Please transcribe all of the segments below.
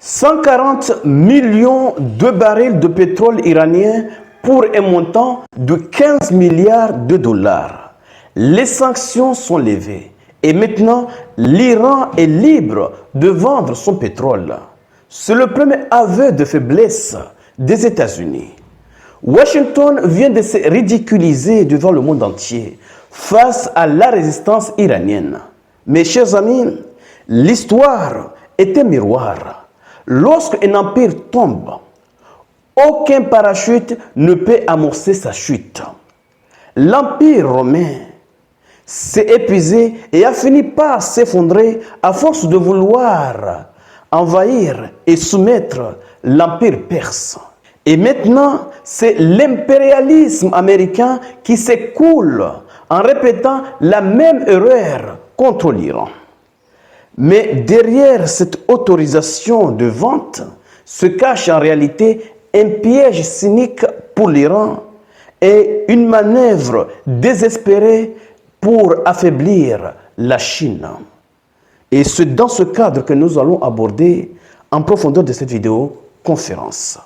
140 millions de barils de pétrole iranien pour un montant de 15 milliards de dollars. Les sanctions sont levées et maintenant l'Iran est libre de vendre son pétrole. C'est le premier aveu de faiblesse des États-Unis. Washington vient de se ridiculiser devant le monde entier face à la résistance iranienne. Mes chers amis, l'histoire est un miroir. Lorsqu'un empire tombe, aucun parachute ne peut amorcer sa chute. L'empire romain s'est épuisé et a fini par s'effondrer à force de vouloir envahir et soumettre l'empire perse. Et maintenant, c'est l'impérialisme américain qui s'écoule en répétant la même erreur contre l'Iran. Mais derrière cette autorisation de vente se cache en réalité un piège cynique pour l'Iran et une manœuvre désespérée pour affaiblir la Chine. Et c'est dans ce cadre que nous allons aborder en profondeur de cette vidéoconférence.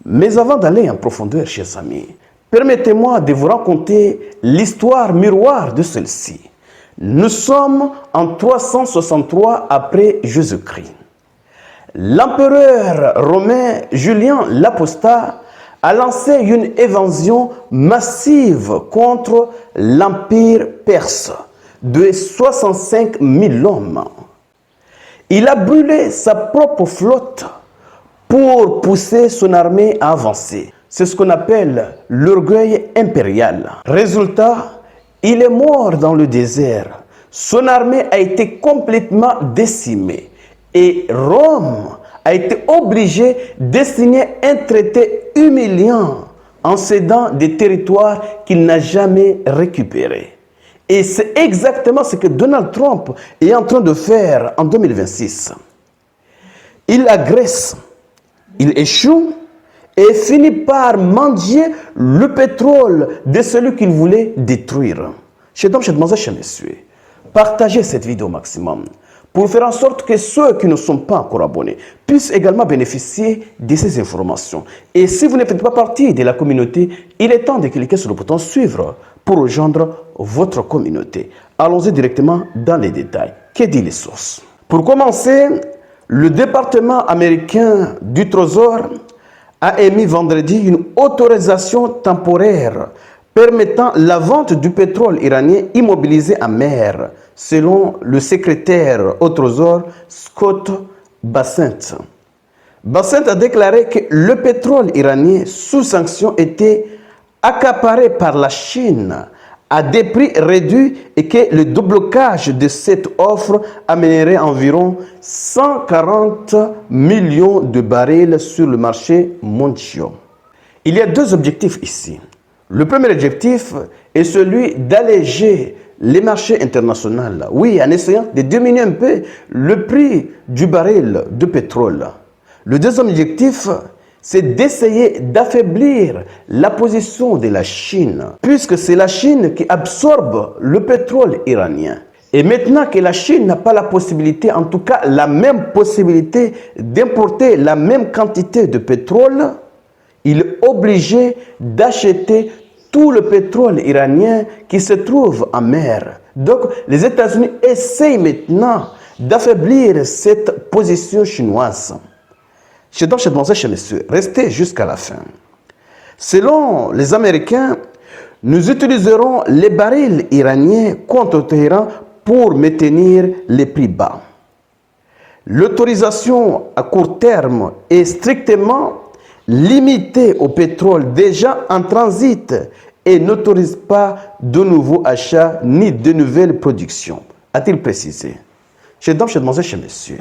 Mais avant d'aller en profondeur, chers amis, permettez-moi de vous raconter l'histoire miroir de celle-ci. Nous sommes en 363 après Jésus-Christ. L'empereur romain Julien l'Apostat a lancé une invasion massive contre l'empire perse de 65 000 hommes. Il a brûlé sa propre flotte pour pousser son armée à avancer. C'est ce qu'on appelle l'orgueil impérial. Résultat, il est mort dans le désert. Son armée a été complètement décimée. Et Rome a été obligée de signer un traité humiliant en cédant des territoires qu'il n'a jamais récupérés. Et c'est exactement ce que Donald Trump est en train de faire en 2026. Il agresse, il échoue et finit par mendier le pétrole de celui qu'il voulait détruire. Chers dames, chers demoiselles, chers messieurs, partagez cette vidéo au maximum pour faire en sorte que ceux qui ne sont pas encore abonnés puissent également bénéficier de ces informations. Et si vous ne faites pas partie de la communauté, il est temps de cliquer sur le bouton suivre pour rejoindre votre communauté. Allons-y directement dans les détails. Que dit les sources? Pour commencer, le département américain du Trésor a émis vendredi une autorisation temporaire permettant la vente du pétrole iranien immobilisé en mer, selon le secrétaire au Trésor Scott Bessent. Bessent a déclaré que le pétrole iranien sous sanction était accaparé par la Chine à des prix réduits et que le déblocage de cette offre amènerait environ 140 millions de barils sur le marché mondial. Il y a deux objectifs ici. Le premier objectif est celui d'alléger les marchés internationaux. Oui, en essayant de diminuer un peu le prix du baril de pétrole. Le deuxième objectif, c'est d'essayer d'affaiblir la position de la Chine, puisque c'est la Chine qui absorbe le pétrole iranien. Et maintenant que la Chine n'a pas la possibilité, en tout cas la même possibilité d'importer la même quantité de pétrole, il est obligé d'acheter tout le pétrole iranien qui se trouve en mer. Donc les États-Unis essayent maintenant d'affaiblir cette position chinoise. Chers dames, chers demoiselles, chers messieurs, restez jusqu'à la fin. Selon les Américains, nous utiliserons les barils iraniens contre Téhéran pour maintenir les prix bas. L'autorisation à court terme est strictement limitée au pétrole déjà en transit et n'autorise pas de nouveaux achats ni de nouvelles productions, a-t-il précisé. Chers dames, chers demoiselles, chers messieurs,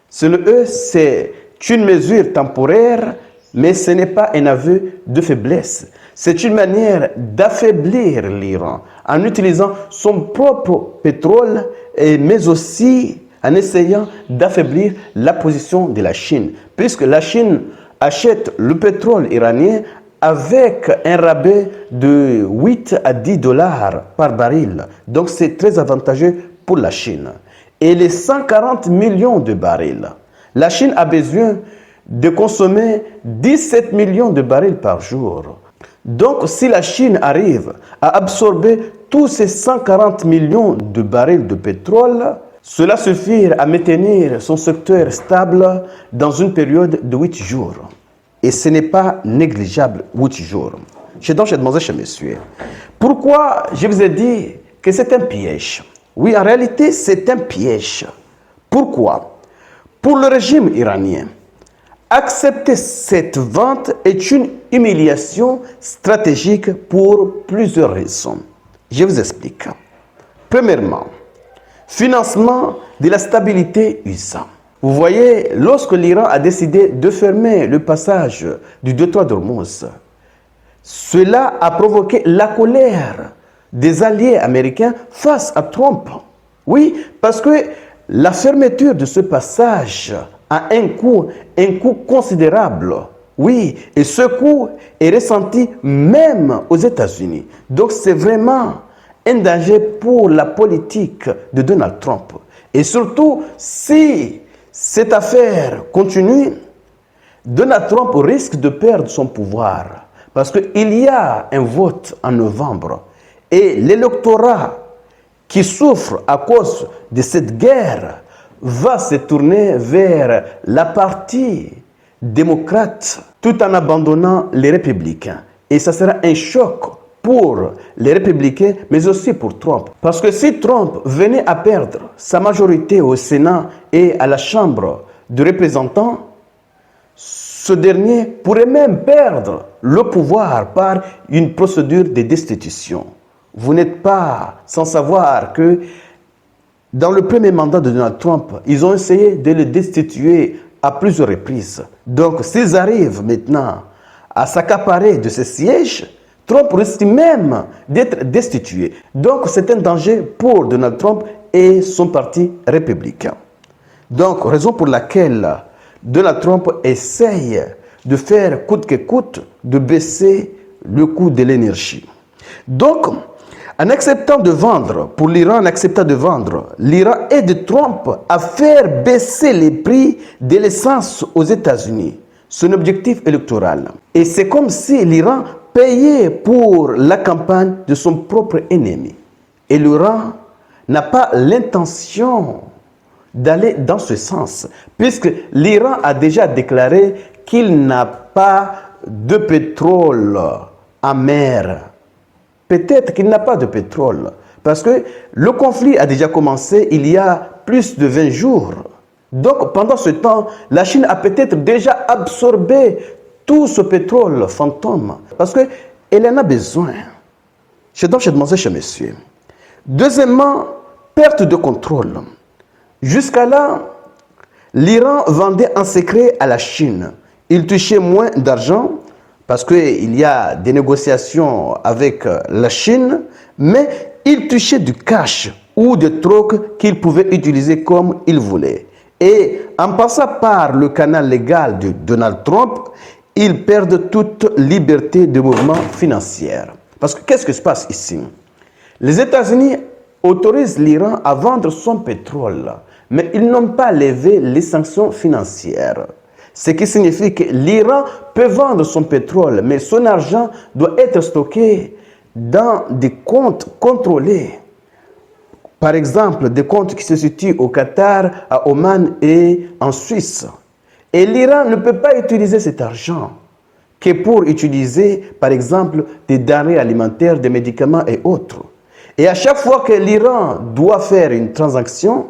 selon eux, c'est une mesure temporaire, mais ce n'est pas un aveu de faiblesse. C'est une manière d'affaiblir l'Iran en utilisant son propre pétrole, mais aussi en essayant d'affaiblir la position de la Chine, puisque la Chine achète le pétrole iranien avec un rabais de 8 à 10 dollars par baril. Donc c'est très avantageux pour la Chine. Et les 140 millions de barils La Chine a besoin de consommer 17 millions de barils par jour. Donc, si la Chine arrive à absorber tous ces 140 millions de barils de pétrole, cela suffit à maintenir son secteur stable dans une période de 8 jours. Et ce n'est pas négligeable, 8 jours. Donc, j'ai demandé chez monsieur, pourquoi je vous ai dit que c'est un piège? Oui, en réalité, c'est un piège. Pourquoi? Pour le régime iranien, accepter cette vente est une humiliation stratégique pour plusieurs raisons. Je vous explique. Premièrement, financement de la stabilité USA. Vous voyez, lorsque l'Iran a décidé de fermer le passage du détroit d'Ormuz, cela a provoqué la colère des alliés américains face à Trump. Oui, parce que la fermeture de ce passage a un coût considérable. Oui, et ce coût est ressenti même aux États-Unis. Donc c'est vraiment un danger pour la politique de Donald Trump. Et surtout, si cette affaire continue, Donald Trump risque de perdre son pouvoir. Parce qu'il y a un vote en novembre. Et l'électorat qui souffre à cause de cette guerre va se tourner vers la partie démocrate tout en abandonnant les républicains. Et ça sera un choc pour les républicains, mais aussi pour Trump. Parce que si Trump venait à perdre sa majorité au Sénat et à la Chambre des représentants, ce dernier pourrait même perdre le pouvoir par une procédure de destitution. Vous n'êtes pas sans savoir que dans le premier mandat de Donald Trump, ils ont essayé de le destituer à plusieurs reprises. Donc, s'ils arrivent maintenant à s'accaparer de ce siège, Trump risque même d'être destitué. Donc, c'est un danger pour Donald Trump et son parti républicain. Donc, raison pour laquelle Donald Trump essaye de faire coûte que coûte de baisser le coût de l'énergie. Donc, en acceptant de vendre, pour l'Iran, en acceptant de vendre, l'Iran aide Trump à faire baisser les prix de l'essence aux États-Unis. Son objectif électoral. Et c'est comme si l'Iran payait pour la campagne de son propre ennemi. Et l'Iran n'a pas l'intention d'aller dans ce sens, puisque l'Iran a déjà déclaré qu'il n'a pas de pétrole en mer. Peut-être qu'il n'a pas de pétrole, parce que le conflit a déjà commencé il y a plus de 20 jours. Donc, pendant ce temps, la Chine a peut-être déjà absorbé tout ce pétrole fantôme, parce qu'elle en a besoin. Je demandé chez monsieur. Deuxièmement, perte de contrôle. Jusqu'à là, l'Iran vendait en secret à la Chine. Il touchait moins d'argent, parce qu'il y a des négociations avec la Chine, mais il touchait du cash ou des trocs qu'il pouvait utiliser comme il voulait. Et en passant par le canal légal de Donald Trump, ils perdent toute liberté de mouvement financier. Parce que qu'est-ce qui se passe ici? Les États-Unis autorisent l'Iran à vendre son pétrole, mais ils n'ont pas levé les sanctions financières. Ce qui signifie que l'Iran peut vendre son pétrole, mais son argent doit être stocké dans des comptes contrôlés. Par exemple, des comptes qui se situent au Qatar, à Oman et en Suisse. Et l'Iran ne peut pas utiliser cet argent que pour utiliser, par exemple, des denrées alimentaires, des médicaments et autres. Et à chaque fois que l'Iran doit faire une transaction,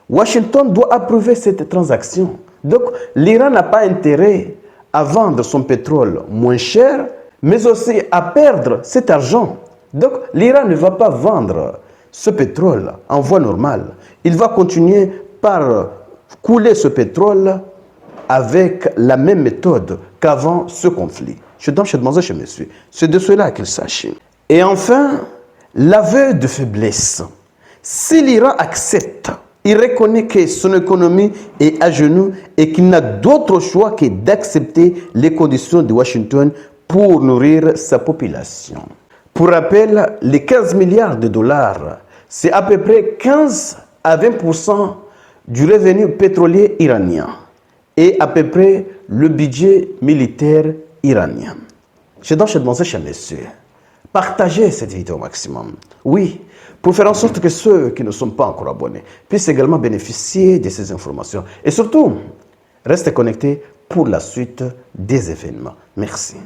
Washington doit approuver cette transaction. Donc, l'Iran n'a pas intérêt à vendre son pétrole moins cher, mais aussi à perdre cet argent. Donc, l'Iran ne va pas vendre ce pétrole en voie normale. Il va continuer par couler ce pétrole avec la même méthode qu'avant ce conflit. Je demande chez monsieur. C'est de cela qu'il s'agit. Et enfin, l'aveu de faiblesse. Si l'Iran accepte, il reconnaît que son économie est à genoux et qu'il n'a d'autre choix que d'accepter les conditions de Washington pour nourrir sa population. Pour rappel, les 15 milliards de dollars, c'est à peu près 15 à 20% du revenu pétrolier iranien. est à peu près le budget militaire iranien. Je donc demander, chers messieurs, partagez cette vidéo au maximum. Oui, pour faire en sorte que ceux qui ne sont pas encore abonnés puissent également bénéficier de ces informations. Et surtout, restez connectés pour la suite des événements. Merci.